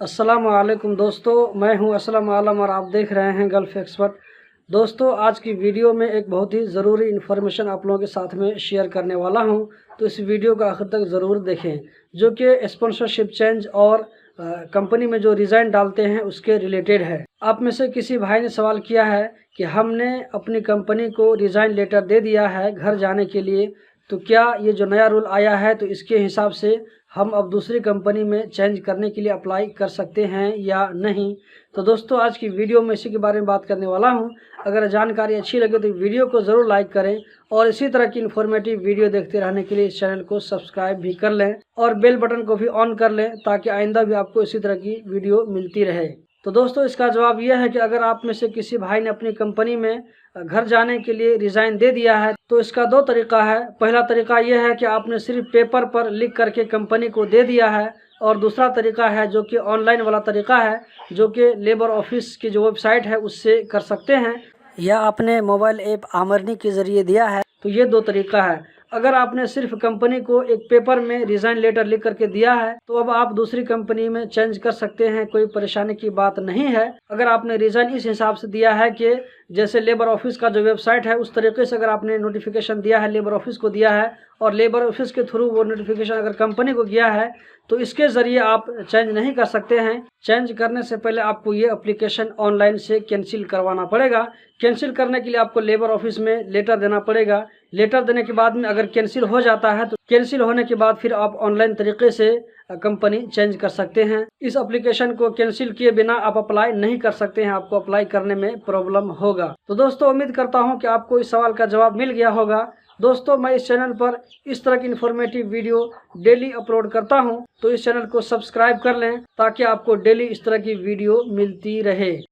अस्सलाम वालेकुम दोस्तों, मैं हूं असलम आलम और आप देख रहे हैं गल्फ़ एक्सपर्ट। दोस्तों, आज की वीडियो में एक बहुत ही ज़रूरी इन्फॉर्मेशन आप लोगों के साथ में शेयर करने वाला हूं, तो इस वीडियो को आखिर तक ज़रूर देखें, जो कि स्पॉन्सरशिप चेंज और कंपनी में जो रिज़ाइन डालते हैं उसके रिलेटेड है। आप में से किसी भाई ने सवाल किया है कि हमने अपनी कंपनी को रिज़ाइन लेटर दे दिया है घर जाने के लिए, तो क्या ये जो नया रूल आया है तो इसके हिसाब से हम अब दूसरी कंपनी में चेंज करने के लिए अप्लाई कर सकते हैं या नहीं। तो दोस्तों, आज की वीडियो में इसी के बारे में बात करने वाला हूं। अगर जानकारी अच्छी लगे तो वीडियो को ज़रूर लाइक करें और इसी तरह की इन्फॉर्मेटिव वीडियो देखते रहने के लिए इस चैनल को सब्सक्राइब भी कर लें और बेल बटन को भी ऑन कर लें ताकि आइंदा भी आपको इसी तरह की वीडियो मिलती रहे। तो दोस्तों, इसका जवाब यह है कि अगर आप में से किसी भाई ने अपनी कंपनी में घर जाने के लिए रिज़ाइन दे दिया है तो इसका दो तरीका है। पहला तरीका यह है कि आपने सिर्फ पेपर पर लिख करके कंपनी को दे दिया है, और दूसरा तरीका है जो कि ऑनलाइन वाला तरीका है, जो कि लेबर ऑफिस की जो वेबसाइट है उससे कर सकते हैं, या आपने मोबाइल ऐप आमरनी के ज़रिए दिया है। तो ये दो तरीका है। अगर आपने सिर्फ कंपनी को एक पेपर में रिज़ाइन लेटर लिख करके दिया है तो अब आप दूसरी कंपनी में चेंज कर सकते हैं, कोई परेशानी की बात नहीं है। अगर आपने रिज़ाइन इस हिसाब से दिया है कि जैसे लेबर ऑफिस का जो वेबसाइट है उस तरीके से अगर आपने नोटिफिकेशन दिया है, लेबर ऑफिस को दिया है और लेबर ऑफिस के थ्रू वो नोटिफिकेशन अगर कंपनी को गया है तो इसके ज़रिए आप चेंज नहीं कर सकते हैं। चेंज करने से पहले आपको ये एप्लीकेशन ऑनलाइन से कैंसिल करवाना पड़ेगा। कैंसिल करने के लिए आपको लेबर ऑफिस में लेटर देना पड़ेगा। लेटर देने के बाद में अगर कैंसिल हो जाता है तो कैंसिल होने के बाद फिर आप ऑनलाइन तरीके से कंपनी चेंज कर सकते हैं। इस एप्लीकेशन को कैंसिल किए बिना आप अप्लाई नहीं कर सकते हैं, आपको अप्लाई करने में प्रॉब्लम होगा। तो दोस्तों, उम्मीद करता हूं कि आपको इस सवाल का जवाब मिल गया होगा। दोस्तों, मैं इस चैनल पर इस तरह की इन्फॉर्मेटिव वीडियो डेली अपलोड करता हूं, तो इस चैनल को सब्सक्राइब कर लें ताकि आपको डेली इस तरह की वीडियो मिलती रहे।